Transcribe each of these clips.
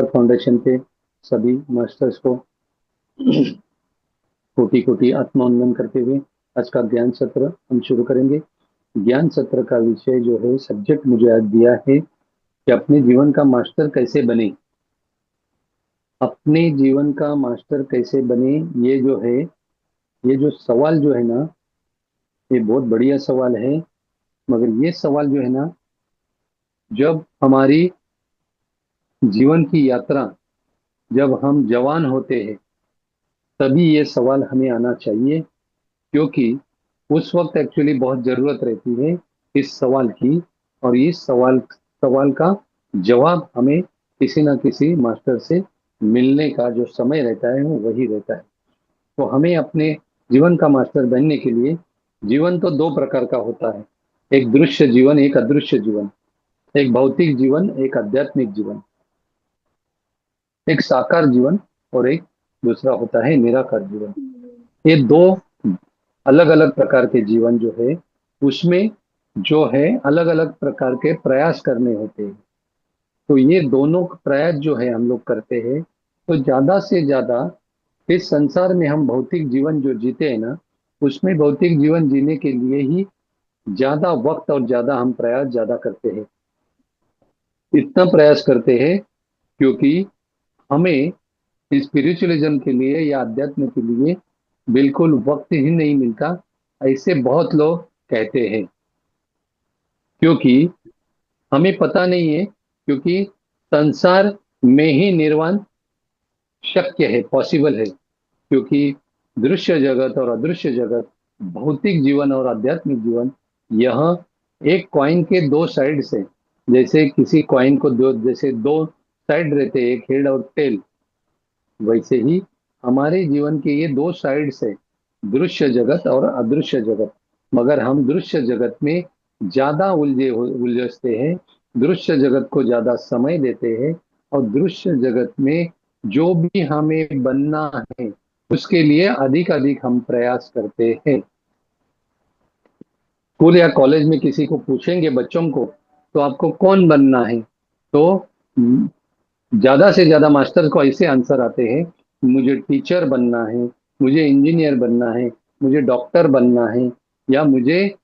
संस्कार फाउंडेशन के सभी मास्टर्स को कोटि कोटि आत्मवंदन करते हुए आज का ज्ञान सत्र हम शुरू करेंगे। ज्ञान सत्र का विषय जो है, सब्जेक्ट मुझे आज दिया है कि अपने जीवन का मास्टर कैसे बने। अपने जीवन का मास्टर कैसे बने, ये जो है, ये जो सवाल जो है ना, ये बहुत बढ़िया सवाल है। मगर ये सवाल जो है ना, जब हमारी जीवन की यात्रा, जब हम जवान होते हैं, तभी ये सवाल हमें आना चाहिए। क्योंकि उस वक्त एक्चुअली बहुत जरूरत रहती है इस सवाल की, और इस सवाल सवाल का जवाब हमें किसी ना किसी मास्टर से मिलने का जो समय रहता है वो वही रहता है। तो हमें अपने जीवन का मास्टर बनने के लिए, जीवन तो दो प्रकार का होता है, एक दृश्य जीवन, एक अदृश्य जीवन, एक भौतिक जीवन, एक आध्यात्मिक जीवन, एक साकार जीवन, और एक दूसरा होता है निराकार जीवन। ये दो अलग अलग प्रकार के जीवन जो है, उसमें जो है अलग अलग प्रकार के प्रयास करने होते हैं। तो ये दोनों प्रयास जो है हम लोग करते हैं, तो ज्यादा से ज्यादा इस संसार में हम भौतिक जीवन जो जीते हैं ना, उसमें भौतिक जीवन जीने के लिए ही ज्यादा वक्त और ज्यादा हम प्रयास ज्यादा करते हैं। इतना प्रयास करते हैं क्योंकि हमें स्पिरिचुअलिज्म के लिए या अध्यात्म के लिए बिल्कुल वक्त ही नहीं मिलता, ऐसे बहुत लोग कहते हैं। क्योंकि हमें पता नहीं है, क्योंकि संसार में ही निर्वाण शक्य है, पॉसिबल है। क्योंकि दृश्य जगत और अदृश्य जगत, भौतिक जीवन और आध्यात्मिक जीवन, यह एक कॉइन के दो साइड से, जैसे किसी कॉइन को दो, जैसे दो साइड रहते हैं, एक हेड और टेल, वैसे ही हमारे जीवन के ये दो साइड से, दृश्य जगत और अदृश्य जगत। मगर हम दृश्य जगत में ज्यादा उलझते हैं, दृश्य जगत को ज्यादा समय देते हैं, और दृश्य जगत में जो भी हमें बनना है उसके लिए अधिक अधिक हम प्रयास करते हैं। स्कूल या कॉलेज में किसी को पूछेंगे बच्चों को, तो आपको कौन बनना है, तो ज्यादा से ज्यादा मास्टर को ऐसे आंसर आते हैं, मुझे टीचर बनना है, मुझे इंजीनियर बनना है, मुझे डॉक्टर बनना है, या मुझे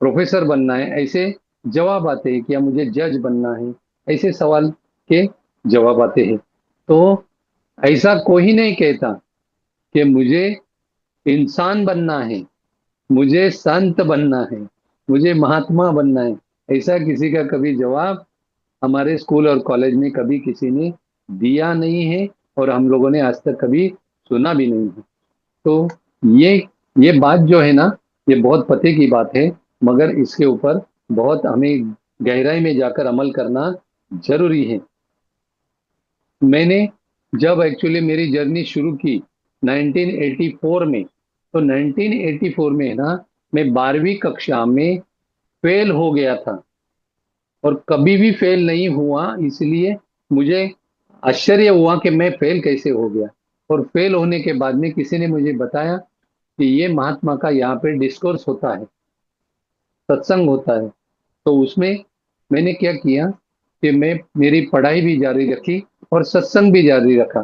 प्रोफेसर बनना है, ऐसे जवाब आते हैं, कि या मुझे जज बनना है, ऐसे सवाल के जवाब आते हैं। तो ऐसा कोई नहीं कहता कि मुझे इंसान बनना है, मुझे संत बनना है, मुझे महात्मा बनना है। ऐसा किसी का कभी जवाब हमारे स्कूल और कॉलेज में कभी किसी ने दिया नहीं है, और हम लोगों ने आज तक कभी सुना भी नहीं है। तो ये ये बात जो है ना, ये बहुत पते की बात है, मगर इसके ऊपर बहुत हमें गहराई में जाकर अमल करना जरूरी है। मैंने जब एक्चुअली मेरी जर्नी शुरू की 1984 में, तो 1984 में है ना, मैं 12वीं कक्षा में फेल हो गया था, और कभी भी फेल नहीं हुआ, इसलिए मुझे आश्चर्य हुआ कि मैं फेल कैसे हो गया। और फेल होने के बाद में किसी ने मुझे बताया कि ये महात्मा का यहाँ पे डिस्कोर्स होता है, सत्संग होता है। तो उसमें मैंने क्या किया कि मैं मेरी पढ़ाई भी जारी रखी और सत्संग भी जारी रखा।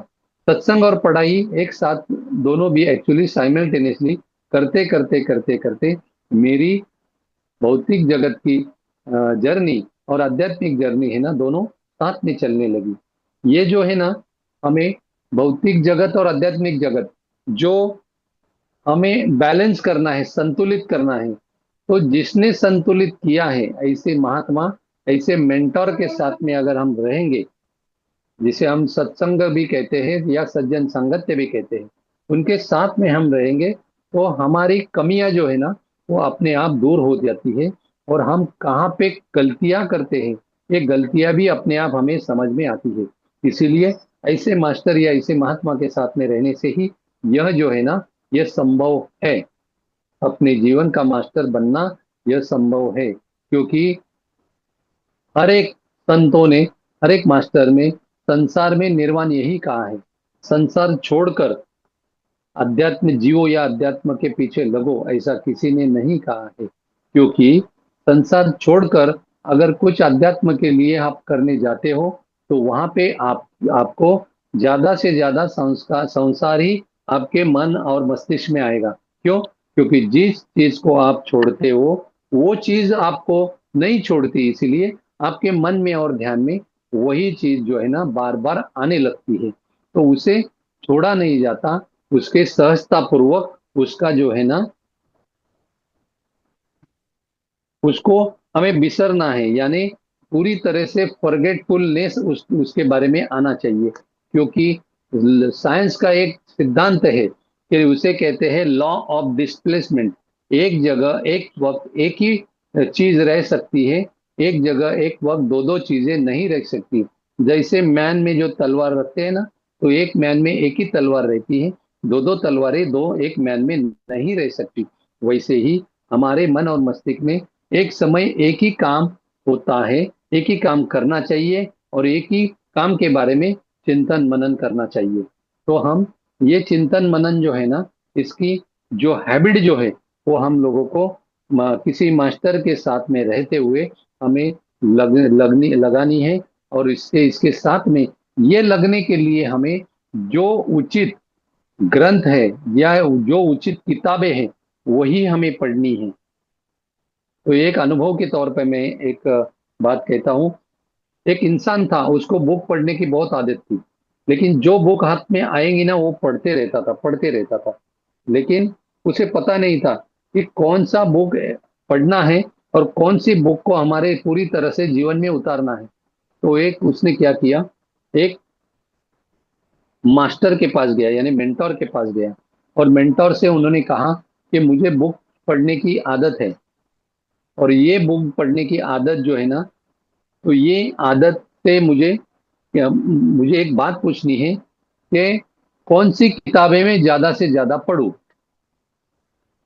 सत्संग और पढ़ाई एक साथ, दोनों भी एक्चुअली साइमल्टेनियसली करते करते करते करते मेरी भौतिक जगत की जर्नी और आध्यात्मिक जर्नी है ना, दोनों साथ में चलने लगी। ये जो है ना, हमें भौतिक जगत और आध्यात्मिक जगत जो हमें बैलेंस करना है, संतुलित करना है, तो जिसने संतुलित किया है, ऐसे महात्मा, ऐसे मेंटोर के साथ में अगर हम रहेंगे, जिसे हम सत्संग भी कहते हैं या सज्जन संगत्य भी कहते हैं, उनके साथ में हम रहेंगे, तो हमारी कमियां जो है ना, वो अपने आप दूर हो जाती है। और हम कहाँ पे गलतियां करते हैं, ये गलतियां भी अपने आप हमें समझ में आती है। इसीलिए ऐसे मास्टर या ऐसे महात्मा के साथ में रहने से ही यह जो है ना, यह संभव है। अपने जीवन का मास्टर बनना यह संभव है, क्योंकि हर एक संतों ने, हर एक मास्टर में, संसार में निर्वाण यही कहा है, संसार छोड़कर अध्यात्म जियो या अध्यात्म के पीछे लगो, ऐसा किसी ने नहीं कहा है। क्योंकि संसार छोड़कर अगर कुछ अध्यात्म के लिए आप करने जाते हो, तो वहां पे आपको ज्यादा से ज्यादा संसार ही आपके मन और मस्तिष्क में आएगा। क्यों? क्योंकि जिस चीज को आप छोड़ते हो वो चीज आपको नहीं छोड़ती, इसलिए आपके मन में और ध्यान में वही चीज जो है ना बार बार आने लगती है। तो उसे छोड़ा नहीं जाता, उसके सहजता पूर्वक उसका जो है ना उसको हमें बिसरना है, यानी पूरी तरह से फॉरगेटफुलनेस उसके बारे में आना चाहिए। क्योंकि साइंस का एक सिद्धांत है कि उसे कहते हैं लॉ ऑफ डिस्प्लेसमेंट। एक जगह एक वक्त एक ही चीज रह सकती है, एक जगह एक वक्त दो दो चीजें नहीं रह सकती। जैसे मैन में जो तलवार रखते हैं ना, तो एक मैन में एक ही तलवार रहती है, दो दो तलवारें दो एक मैन में नहीं रह सकती। वैसे ही हमारे मन और मस्तिष्क में एक समय एक ही काम होता है, एक ही काम करना चाहिए और एक ही काम के बारे में चिंतन मनन करना चाहिए। तो हम ये चिंतन मनन जो है ना, इसकी जो हैबिट जो है वो हम लोगों को किसी मास्टर के साथ में रहते हुए हमें लगानी है। और इससे इसके साथ में ये लगने के लिए हमें जो उचित ग्रंथ है या जो उचित किताबें हैं वही हमें पढ़नी है। तो एक अनुभव के तौर पे मैं एक बात कहता हूँ। एक इंसान था, उसको बुक पढ़ने की बहुत आदत थी, लेकिन जो बुक हाथ में आएंगी ना वो पढ़ते रहता था, पढ़ते रहता था। लेकिन उसे पता नहीं था कि कौन सा बुक पढ़ना है और कौन सी बुक को हमारे पूरी तरह से जीवन में उतारना है। तो एक उसने क्या किया, एक मास्टर के पास गया, यानी मेंटोर के पास गया, और मेंटोर से उन्होंने कहा कि मुझे बुक पढ़ने की आदत है, और ये बुक पढ़ने की आदत जो है ना, तो ये आदत से मुझे एक बात पूछनी है कि कौन सी किताबें मैं ज्यादा से ज्यादा पढूं।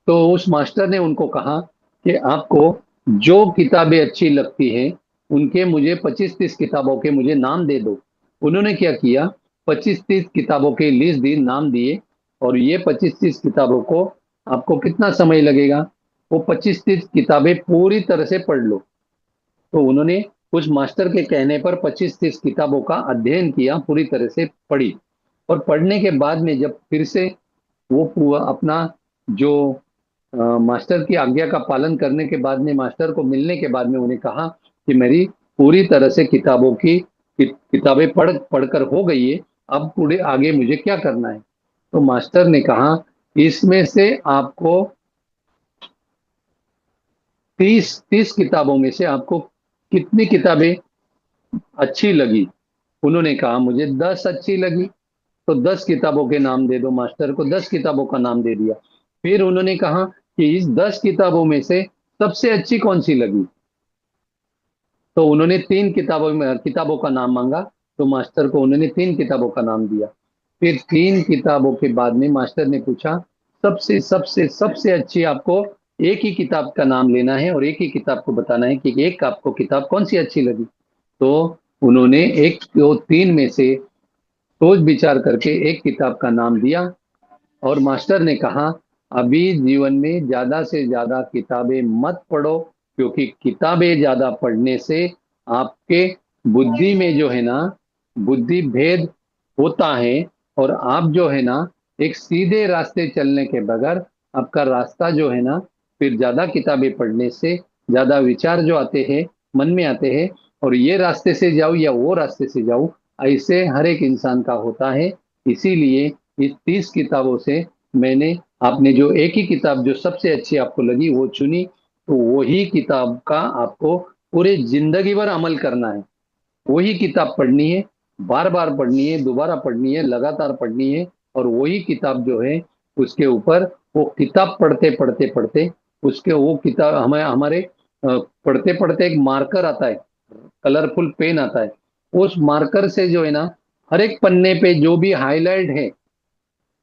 तो उस मास्टर ने उनको कहा कि आपको जो किताबें अच्छी लगती हैं उनके मुझे 25-30 किताबों के मुझे नाम दे दो। उन्होंने क्या किया, 25-30 किताबों के लिस्ट दी, नाम दिए, और ये 25-30 किताबों को आपको कितना समय लगेगा, वो 25-30 किताबें पूरी तरह से पढ़ लो। तो उन्होंने उस मास्टर के कहने पर 25-30 किताबों का अध्ययन किया, पूरी तरह से पढ़ी। और पढ़ने के बाद में जब फिर से वो अपना जो मास्टर की आज्ञा का पालन करने के बाद में मास्टर को मिलने के बाद में उन्हें कहा कि मेरी पूरी तरह से किताबों की किताबें पढ़कर हो गई है, अब पूरे आगे मुझे क्या करना है। तो मास्टर ने कहा इसमें से आपको 30 किताबों में से आपको कितनी किताबें अच्छी लगी। उन्होंने कहा मुझे 10 अच्छी लगी। तो 10 किताबों के नाम दे दो, मास्टर को 10 किताबों का नाम दे दिया। फिर उन्होंने कहा कि इस 10 किताबों में से सबसे अच्छी कौन सी लगी। तो उन्होंने 3 किताबों का नाम मांगा। तो मास्टर को उन्होंने 3 किताबों का नाम दिया। फिर 3 किताबों के बाद में मास्टर ने पूछा सबसे सबसे सबसे अच्छी आपको एक ही किताब का नाम लेना है और एक ही किताब को बताना है कि एक आपको किताब कौन सी अच्छी लगी। तो उन्होंने एक दो तीन में से सोच विचार करके एक किताब का नाम दिया। और मास्टर ने कहा अभी जीवन में ज्यादा से ज्यादा किताबें मत पढ़ो, क्योंकि किताबें ज्यादा पढ़ने से आपके बुद्धि में जो है ना बुद्धि भेद होता है। और आप जो है ना एक सीधे रास्ते चलने के बगैर आपका रास्ता जो है ना, फिर ज्यादा किताबें पढ़ने से ज्यादा विचार जो आते हैं मन में आते हैं, और ये रास्ते से जाऊं या वो रास्ते से जाऊं, ऐसे हर एक इंसान का होता है। इसीलिए इस 30 किताबों से मैंने आपने जो एक ही किताब जो सबसे अच्छी आपको लगी वो चुनी, तो वही किताब का आपको पूरे जिंदगी भर अमल करना है। वही किताब पढ़नी है, बार बार पढ़नी है, दोबारा पढ़नी है, लगातार पढ़नी है। और वही किताब जो है उसके ऊपर वो किताब पढ़ते पढ़ते पढ़ते उसके वो किताब हमें हमारे पढ़ते पढ़ते एक मार्कर आता है, कलरफुल पेन आता है। उस मार्कर से जो है ना हर एक पन्ने पे जो भी हाईलाइट है,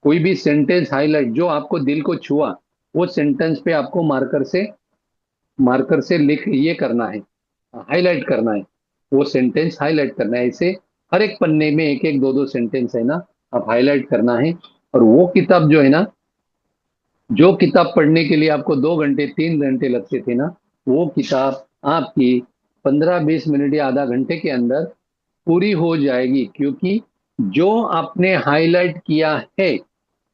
कोई भी सेंटेंस हाईलाइट जो आपको दिल को छुआ, वो सेंटेंस पे आपको मार्कर से लिख ये करना है, हाईलाइट करना है, वो सेंटेंस हाईलाइट करना है। ऐसे हर एक पन्ने में एक एक दो दो सेंटेंस है ना, आप हाईलाइट करना है। और वो किताब जो है ना, जो किताब पढ़ने के लिए आपको 2 घंटे 3 घंटे लगते थे ना, वो किताब आपकी 15-20 मिनट या आधा घंटे के अंदर पूरी हो जाएगी, क्योंकि जो आपने हाईलाइट किया है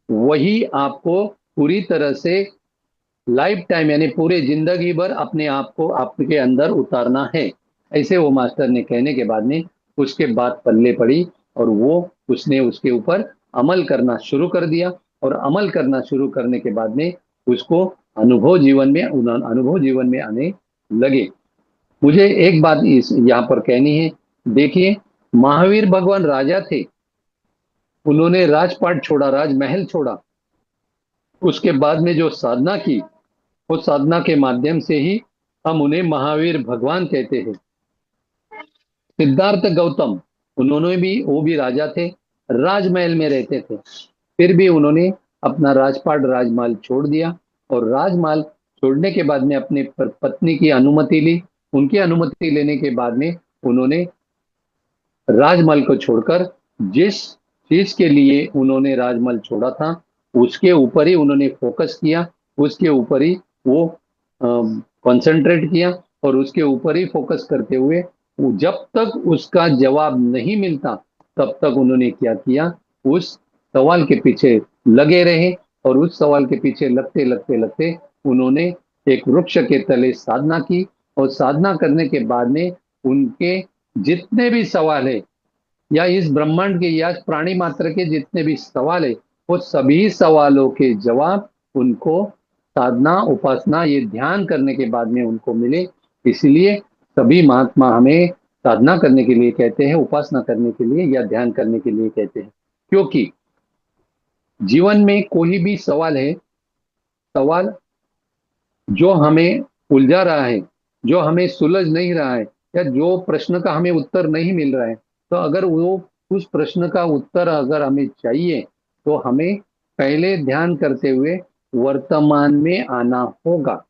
वही आपको पूरी तरह से लाइफ टाइम यानी पूरे जिंदगी भर अपने आप को आपके अंदर उतारना है। ऐसे वो मास्टर ने कहने के बाद में उसके बाद पल्ले पड़ी, और वो उसने उसके ऊपर अमल करना शुरू कर दिया। और अमल करना शुरू करने के बाद में उसको अनुभव जीवन में आने लगे। मुझे एक बात इस यहाँ पर कहनी है। देखिए, महावीर भगवान राजा थे, उन्होंने राजपाट छोड़ा, राजमहल छोड़ा, उसके बाद में जो साधना की, उस साधना के माध्यम से ही हम उन्हें महावीर भगवान कहते हैं। सिद्धार्थ गौतम, उन्होंने भी, वो भी राजा थे, राजमहल में रहते थे, फिर भी उन्होंने अपना राजपाट राजमहल छोड़ दिया। और राजमहल छोड़ने के बाद में अपने पत्नी की अनुमति ली। उनकी अनुमति लेने के बाद में उन्होंने राजमहल को छोड़कर जिस चीज के लिए उन्होंने राजमहल छोड़ा था उसके ऊपर ही उन्होंने फोकस किया, उसके ऊपर ही वो कंसंट्रेट किया। और उसके ऊपर ही फोकस करते हुए जब तक उसका जवाब नहीं मिलता तब तक उन्होंने क्या किया, उस सवाल के पीछे लगे रहे। और उस सवाल के पीछे लगते लगते लगते उन्होंने एक वृक्ष के तले साधना की। और साधना करने के बाद में उनके जितने भी सवाल है, या इस ब्रह्मांड के या प्राणी मात्र के जितने भी सवाल है, वो सभी सवालों के जवाब उनको साधना, उपासना, ये ध्यान करने के बाद में उनको मिले। इसलिए सभी महात्मा हमें साधना करने के लिए कहते हैं, उपासना करने के लिए या ध्यान करने के लिए कहते हैं। क्योंकि जीवन में कोई भी सवाल है, सवाल जो हमें उलझा रहा है, जो हमें सुलझ नहीं रहा है, या जो प्रश्न का हमें उत्तर नहीं मिल रहा है, तो अगर वो उस प्रश्न का उत्तर अगर हमें चाहिए तो हमें पहले ध्यान करते हुए वर्तमान में आना होगा,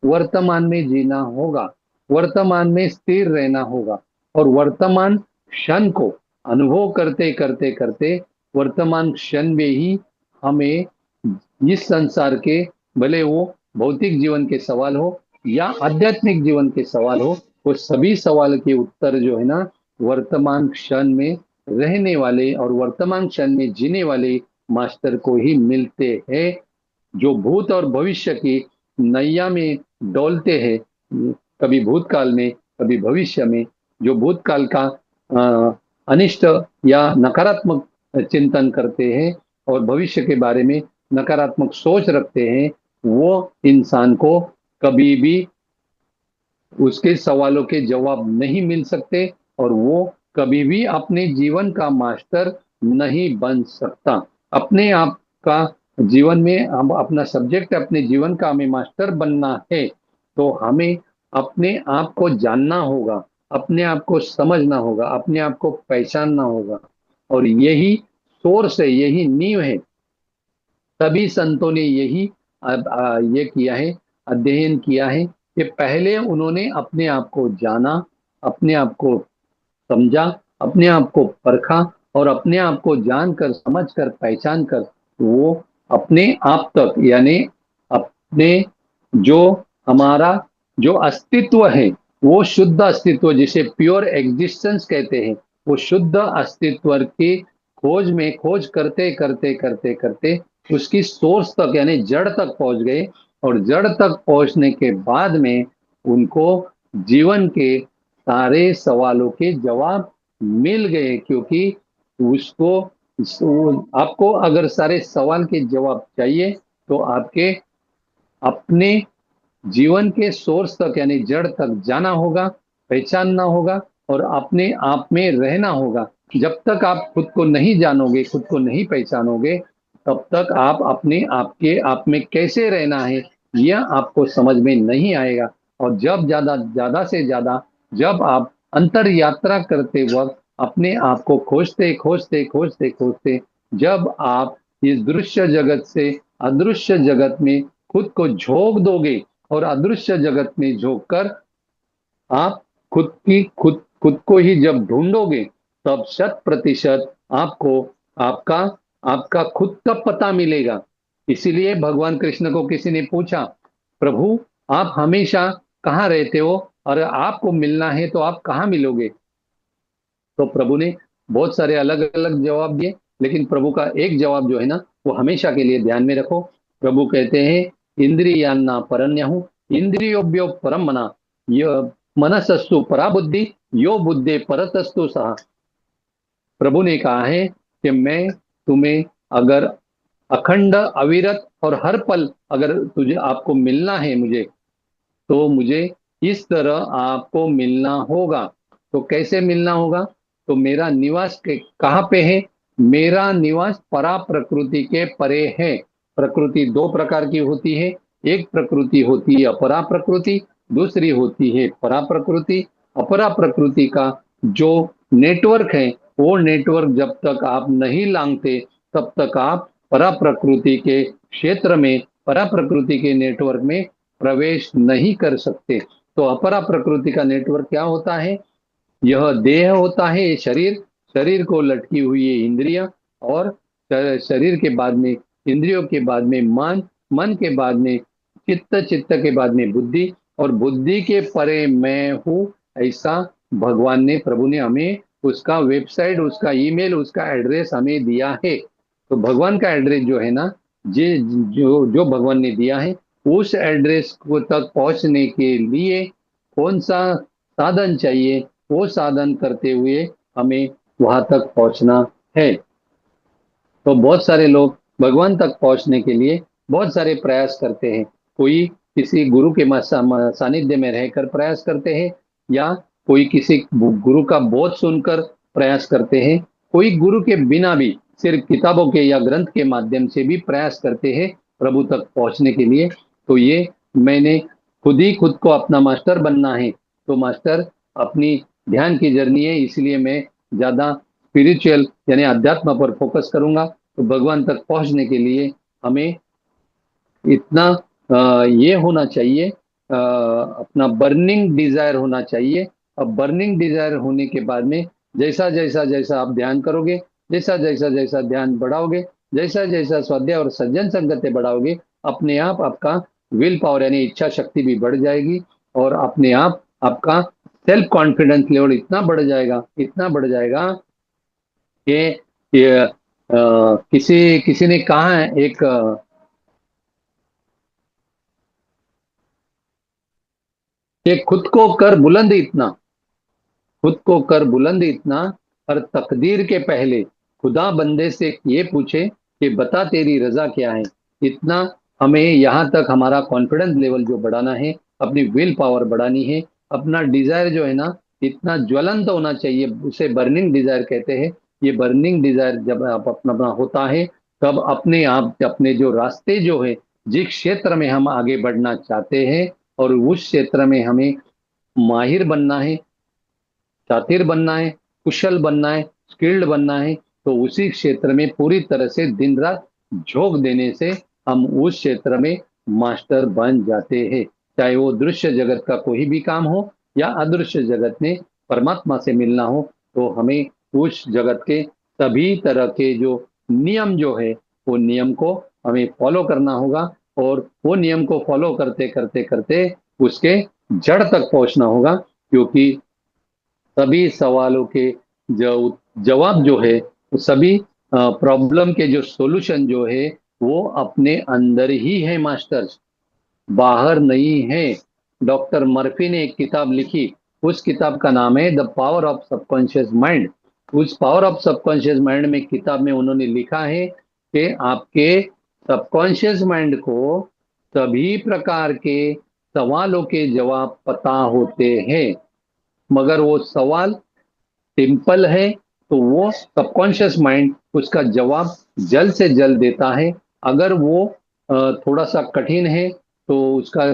वर्तमान में जीना होगा, वर्तमान में स्थिर रहना होगा। और वर्तमान क्षण को अनुभव करते करते करते वर्तमान क्षण में ही हमें इस संसार के, भले वो भौतिक जीवन के सवाल हो या आध्यात्मिक जीवन के सवाल हो, वो सभी सवाल के उत्तर जो है ना, वर्तमान क्षण में रहने वाले और वर्तमान क्षण में जीने वाले मास्टर को ही मिलते हैं। जो भूत और भविष्य की नैया में डोलते हैं, कभी भूतकाल में कभी भविष्य में, जो भूतकाल का अनिष्ट या नकारात्मक चिंतन करते हैं और भविष्य के बारे में नकारात्मक सोच रखते हैं, वो इंसान को कभी भी उसके सवालों के जवाब नहीं मिल सकते, और वो कभी भी अपने जीवन का मास्टर नहीं बन सकता। अपने आप का जीवन में हम अपना सब्जेक्ट, अपने जीवन का हमें मास्टर बनना है, तो हमें अपने आप को जानना होगा, अपने आप को समझना होगा, अपने आप को पहचानना होगा। और यही सोर्स है, यही नींव है। सभी संतों ने यही ये किया है, अध्ययन किया है कि पहले उन्होंने अपने आप को जाना, अपने आप को समझा, अपने आप को परखा, और अपने आप को जानकर, समझकर, पहचान कर वो अपने आप तक, यानी अपने जो हमारा जो अस्तित्व है, वो शुद्ध अस्तित्व, जिसे प्योर एग्जिस्टेंस कहते हैं, वो शुद्ध अस्तित्व की खोज करते करते करते करते उसकी सोर्स तक यानी जड़ तक पहुंच गए। और जड़ तक पहुंचने के बाद में उनको जीवन के सारे सवालों के जवाब मिल गए। क्योंकि उसको आपको अगर सारे सवाल के जवाब चाहिए तो आपके अपने जीवन के सोर्स तक यानी जड़ तक जाना होगा, पहचानना होगा, और अपने आप में रहना होगा। जब तक आप खुद को नहीं जानोगे, खुद को नहीं पहचानोगे, तब तक आप अपने आपके आप में कैसे रहना है यह आपको समझ में नहीं आएगा। और जब ज्यादा ज्यादा से ज्यादा जब आप अंतर यात्रा करते वक्त अपने आप को खोजते खोजते खोजते खोजते जब आप इस दृश्य जगत से अदृश्य जगत में खुद को झोंक दोगे, और अदृश्य जगत में झोंक कर आप खुद को ही जब ढूंढोगे, तब 100% आपको आपका आपका खुद का पता मिलेगा। इसीलिए भगवान कृष्ण को किसी ने पूछा, प्रभु आप हमेशा कहाँ रहते हो, और आपको मिलना है तो आप कहाँ मिलोगे? तो प्रभु ने बहुत सारे अलग अलग जवाब दिए, लेकिन प्रभु का एक जवाब जो है ना, वो हमेशा के लिए ध्यान में रखो। प्रभु कहते हैं, इंद्रियान्ना परन्यहु इंद्रियोभ्यो परम मना, यह मनसस्तु परा बुद्धि, यो बुद्धि परतस्तु सहा। प्रभु ने कहा है कि मैं तुम्हें अगर अखंड अविरत और हर पल अगर तुझे आपको मिलना है मुझे, तो मुझे इस तरह आपको मिलना होगा। तो कैसे मिलना होगा? तो मेरा निवास कहाँ पे है? मेरा निवास परा प्रकृति के परे है। प्रकृति दो प्रकार की होती है। एक प्रकृति होती है अपरा प्रकृति, दूसरी होती है परा प्रकृति। अपरा प्रकृति का जो नेटवर्क है, वो नेटवर्क जब तक आप नहीं लांघते, तब तक आप परा प्रकृति के क्षेत्र में, परा प्रकृति के नेटवर्क में प्रवेश नहीं कर सकते। तो अपरा प्रकृति का नेटवर्क क्या होता है? यह देह होता है, ये शरीर, शरीर को लटकी हुई ये इंद्रियां, और शरीर के बाद में इंद्रियों के बाद में मन, मन के बाद में चित्त, चित्त के बाद में बुद्धि, और बुद्धि के परे मैं हूँ, ऐसा भगवान ने, प्रभु ने हमें उसका वेबसाइट, उसका ईमेल, उसका एड्रेस हमें दिया है। तो भगवान का एड्रेस जो है ना, जे जो जो भगवान ने दिया है, उस एड्रेस को तक पहुंचने के लिए कौन सा साधन चाहिए, वो साधन करते हुए हमें वहां तक पहुंचना है। तो बहुत सारे लोग भगवान तक पहुंचने के लिए बहुत सारे प्रयास करते हैं। कोई किसी गुरु के सानिध्य में रहकर प्रयास करते हैं, या कोई किसी गुरु का बोध सुनकर प्रयास करते हैं। कोई गुरु के बिना भी सिर्फ किताबों के या ग्रंथ के माध्यम से भी प्रयास करते हैं प्रभु तक पहुंचने के लिए। तो ये मैंने खुद ही खुद को अपना मास्टर बनना है, तो मास्टर अपनी ध्यान की जर्नी है, इसलिए मैं ज्यादा स्पिरिचुअल यानी अध्यात्म पर फोकस करूंगा। तो भगवान तक पहुंचने के लिए हमें इतना ये होना चाहिए, अपना बर्निंग डिजायर होना चाहिए। अब बर्निंग डिजायर होने के बाद में जैसा जैसा जैसा आप ध्यान करोगे, जैसा जैसा जैसा ध्यान बढ़ाओगे, जैसा जैसा स्वाध्याय और सज्जन संगति बढ़ाओगे, अपने आप आपका विल पावर यानी इच्छा शक्ति भी बढ़ जाएगी, और अपने आप आपका सेल्फ कॉन्फिडेंस लेवल इतना बढ़ जाएगा, इतना बढ़ जाएगा कि किसी किसी ने कहा है, एक कि खुद को कर बुलंद इतना, खुद को कर बुलंद इतना, हर तकदीर के पहले खुदा बंदे से ये पूछे कि बता तेरी रजा क्या है। इतना हमें यहाँ तक हमारा कॉन्फिडेंस लेवल जो बढ़ाना है, अपनी विल पावर बढ़ानी है, अपना डिजायर जो है ना, इतना ज्वलंत होना चाहिए, उसे बर्निंग डिजायर कहते हैं। ये बर्निंग डिजायर जब आप अपना अपना होता है, तब अपने आप अपने जो रास्ते जो है, जिस क्षेत्र में हम आगे बढ़ना चाहते हैं, और उस क्षेत्र में हमें माहिर बनना है, शातिर बनना है, कुशल बनना है, स्किल्ड बनना है, तो उसी क्षेत्र में पूरी तरह से दिन रात झोंक देने से हम उस क्षेत्र में मास्टर बन जाते हैं। चाहे वो दृश्य जगत का कोई भी काम हो, या अदृश्य जगत में परमात्मा से मिलना हो, तो हमें उस जगत के सभी तरह के जो नियम जो है, वो नियम को हमें फॉलो करना होगा, और वो नियम को फॉलो करते करते करते उसके जड़ तक पहुंचना होगा। क्योंकि सभी सवालों के जो जवाब जो है, वो सभी प्रॉब्लम के जो सॉल्यूशन जो है, वो अपने अंदर ही है मास्टर्स, बाहर नहीं है। डॉक्टर मर्फी ने एक किताब लिखी, उस किताब का नाम है the power of subconscious mind. उस पावर ऑफ सबकॉन्शियस माइंड में, किताब में उन्होंने लिखा है कि आपके सबकॉन्शियस माइंड को सभी प्रकार के सवालों के जवाब पता होते हैं, मगर वो सवाल सिंपल है, तो वो सबकॉन्शियस माइंड उसका जवाब जल्द से जल्द देता है। अगर वो थोड़ा सा कठिन है, तो उसका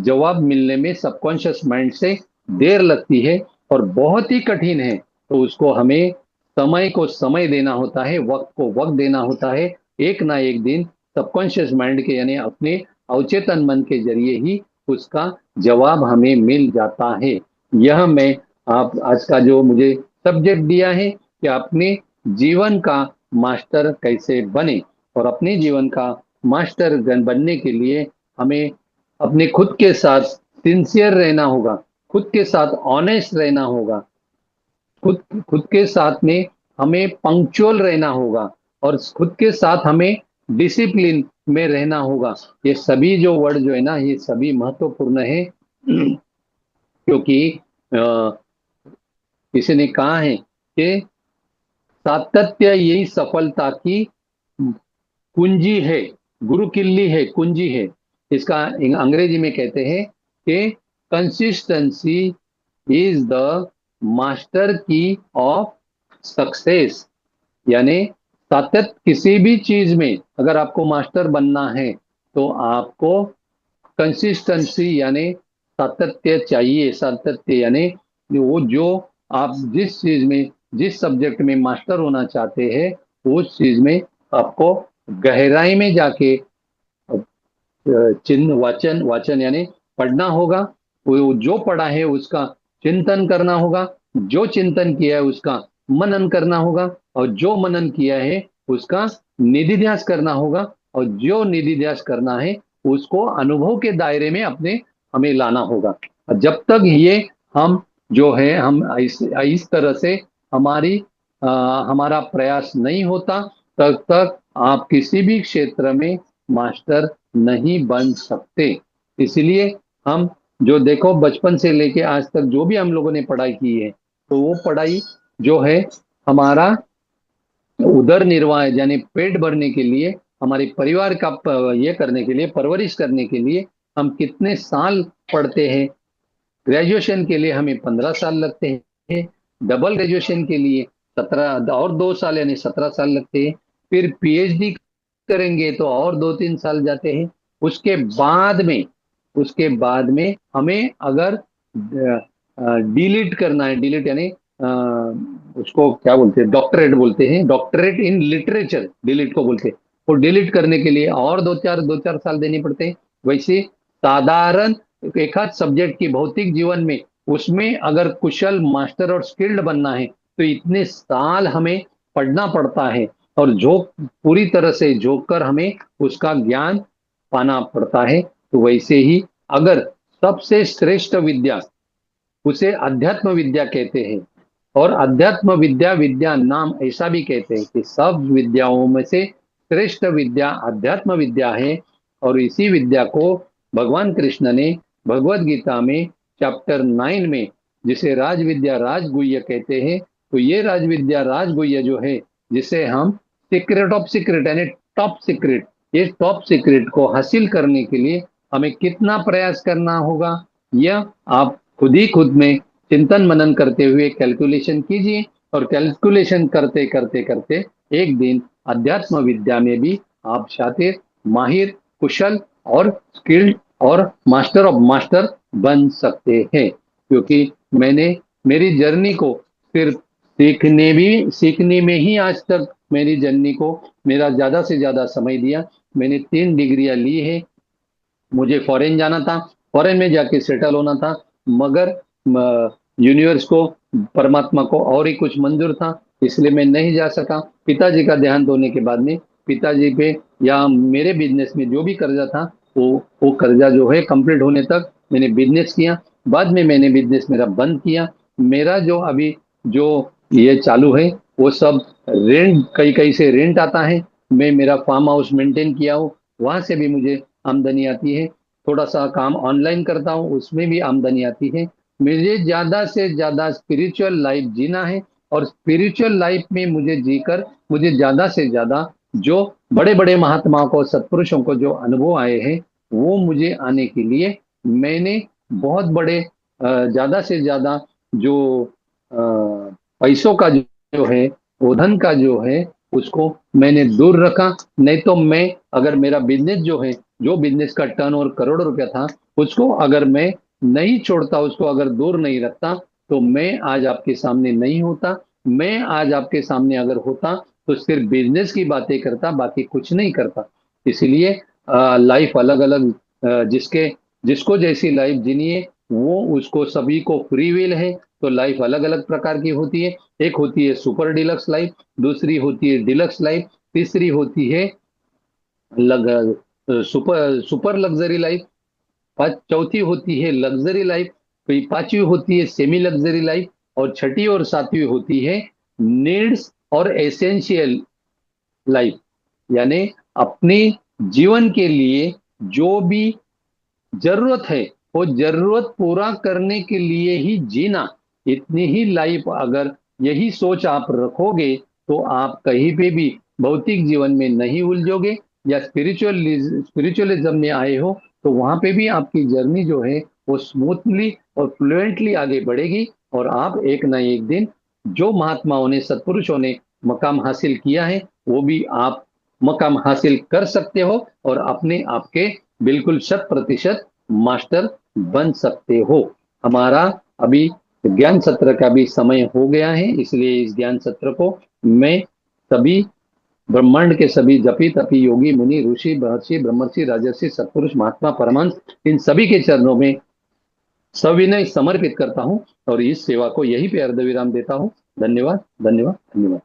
जवाब मिलने में सबकॉन्शियस माइंड से देर लगती है। और बहुत ही कठिन है, तो उसको हमें समय को समय देना होता है, वक्त को वक्त देना होता है। एक ना एक दिन सबकॉन्शियस माइंड के यानी अपने अवचेतन मन के जरिए ही उसका जवाब हमें मिल जाता है। यह मैं आप आज का जो मुझे सब्जेक्ट दिया है कि अपने जीवन का मास्टर कैसे बने, और अपने जीवन का मास्टर बनने के लिए हमें अपने खुद के साथ सिंसियर रहना होगा, खुद के साथ ऑनेस्ट रहना होगा, खुद खुद के साथ में हमें पंक्चुअल रहना होगा, और खुद के साथ हमें डिसिप्लिन में रहना होगा। ये सभी जो वर्ड जो है ना, ये सभी महत्वपूर्ण है। क्योंकि अ, किसी ने कहा है कि सातत्य यही सफलता की कुंजी है, गुरु किल्ली है, कुंजी है। इसका अंग्रेजी में कहते हैं कि कंसिस्टेंसी इज द मास्टर की ऑफ सक्सेस। यानी सातत्य, किसी भी चीज में अगर आपको मास्टर बनना है तो आपको कंसिस्टेंसी यानी सातत्य चाहिए। सातत्य यानी वो जो आप जिस चीज में, जिस सब्जेक्ट में मास्टर होना चाहते हैं, उस चीज में आपको गहराई में जाके चिन्ह वाचन, वाचन यानी पढ़ना होगा। वो जो पढ़ा है उसका चिंतन करना होगा, जो चिंतन किया है उसका मनन करना होगा, और जो मनन किया है उसका निधिध्यास करना होगा, और जो निधिध्यास करना है उसको अनुभव के दायरे में अपने हमें लाना होगा। और जब तक ये हम जो है, हम इस तरह से हमारी हमारा प्रयास नहीं होता, तब तक आप किसी भी क्षेत्र में मास्टर नहीं बन सकते। इसलिए हम जो देखो, बचपन से लेके आज तक जो भी हम लोगों ने पढ़ाई की है, तो वो पढ़ाई जो है हमारा उदर निर्वाह यानी पेट भरने के लिए, हमारे परिवार का ये करने के लिए, परवरिश करने के लिए हम कितने साल पढ़ते हैं। ग्रेजुएशन के लिए हमें 15 साल लगते हैं, डबल ग्रेजुएशन के लिए 17 और 2 साल यानी 17 साल लगते हैं। फिर पीएचडी करेंगे तो और 2-3 साल जाते हैं। उसके बाद में उसके बाद में हमें अगर डिलीट करना है, डिलीट यानी उसको क्या बोलते हैं, डॉक्टरेट बोलते हैं, डॉक्टरेट इन लिटरेचर डिलीट को बोलते हैं। वो डिलीट करने के लिए और दो चार साल देने पड़ते हैं। वैसे साधारण एक आध सब्जेक्ट की भौतिक जीवन में, उसमें अगर कुशल मास्टर और स्किल्ड बनना है तो इतने साल हमें पढ़ना पड़ता है, और झोंक पूरी तरह से झोंक कर हमें उसका ज्ञान पाना पड़ता है। तो वैसे ही अगर सबसे श्रेष्ठ विद्या, उसे अध्यात्म विद्या कहते हैं। और अध्यात्म विद्या, विद्या नाम ऐसा भी कहते हैं कि सब विद्याओं में से श्रेष्ठ विद्या अध्यात्म विद्या है। और इसी विद्या को भगवान कृष्ण ने भगवत गीता में चैप्टर 9 में, जिसे राजविद्या राजगुह्य कहते हैं, तो ये राजविद्या राजगुह्य जो है, जिसे हम सीक्रेट ऑफ सीक्रेट यानी टॉप सीक्रेट, ये टॉप सीक्रेट को हासिल करने के लिए हमें कितना प्रयास करना होगा, यह आप खुद ही खुद में चिंतन मनन करते हुए कैलकुलेशन कीजिए। और कैलकुलेशन करते करते करते एक दिन अध्यात्म विद्या में भी आप शातिर, माहिर, कुशल और स्किल्ड और मास्टर ऑफ मास्टर बन सकते हैं। क्योंकि मैंने मेरी जर्नी को सिर्फ सीखने में ही आज तक मेरी जर्नी को मेरा ज्यादा से ज्यादा समय दिया। मैंने 3 डिग्रियां ली है। मुझे फॉरेन जाना था, फॉरेन में जाके सेटल होना था, मगर यूनिवर्स को, परमात्मा को और ही कुछ मंजूर था, इसलिए मैं नहीं जा सका। पिताजी का देहांत होने के बाद में पिताजी पे या मेरे बिजनेस में जो भी कर्जा था, वो कर्जा जो है कंप्लीट होने तक मैंने बिजनेस किया। बाद में मैंने बिजनेस मेरा बंद किया। मेरा जो अभी जो ये चालू है, वो सब रेंट, कई कई से रेंट आता है। मैं मेरा फार्म हाउस मेंटेन किया हूँ, वहां से भी मुझे आमदनी आती है। थोड़ा सा काम ऑनलाइन करता हूँ, उसमें भी आमदनी आती है। मुझे ज्यादा से ज्यादा स्पिरिचुअल लाइफ जीना है, और स्पिरिचुअल लाइफ में मुझे जीकर मुझे ज्यादा से ज्यादा जो बड़े बड़े महात्माओं को, सत्पुरुषों को जो अनुभव आए हैं, वो मुझे आने के लिए मैंने बहुत बड़े ज्यादा से ज्यादा जो पैसों का जो है, वो धन का जो है, उसको मैंने दूर रखा। नहीं तो मैं, अगर मेरा बिजनेस जो है, जो बिजनेस का टर्नओवर करोड़ों रुपया था, उसको अगर मैं नहीं छोड़ता, उसको अगर दूर नहीं रखता, तो मैं आज आपके सामने नहीं होता। मैं आज आपके सामने अगर होता तो सिर्फ बिजनेस की बातें करता, बाकी कुछ नहीं करता। इसलिए लाइफ अलग अलग, जिसके जिसको जैसी लाइफ जीनी है, वो उसको, सभी को फ्री विल है। तो लाइफ अलग अलग प्रकार की होती है। एक होती है सुपर डिलक्स लाइफ, दूसरी होती है डिलक्स लाइफ, तीसरी होती है सुपर सुपर लग्जरी लाइफ, चौथी होती है लग्जरी लाइफ, फिर पांचवी होती है सेमी लग्जरी लाइफ, और छठी और सातवीं होती है नीड्स और एसेंशियल लाइफ, यानी अपने जीवन के लिए जो भी जरूरत है वो जरूरत पूरा करने के लिए ही जीना, इतनी ही लाइफ अगर यही सोच आप रखोगे तो आप कहीं पे भी भौतिक जीवन में नहीं उलझोगे, या स्पिरिचुअलिज्म में आए हो तो वहां पे भी आपकी जर्नी जो है वो स्मूथली और फ्लुएंटली आगे बढ़ेगी, और आप एक ना एक दिन जो महात्माओं ने सत्पुरुषों ने मकाम हासिल किया है वो भी आप मकाम हासिल कर सकते हो, और अपने आपके बिल्कुल 100% मास्टर बन सकते हो। हमारा अभी ज्ञान सत्र का भी समय हो गया है, इसलिए इस ज्ञान सत्र को मैं सभी ब्रह्मांड के सभी जपी तपी योगी मुनि ऋषि महर्षि ब्रह्मर्षि राजर्षि सत्पुरुष महात्मा परमांश इन सभी के चरणों में सविनय समर्पित करता हूं, और इस सेवा को यहीं पे अर्ध विराम देता हूं। धन्यवाद, धन्यवाद, धन्यवाद।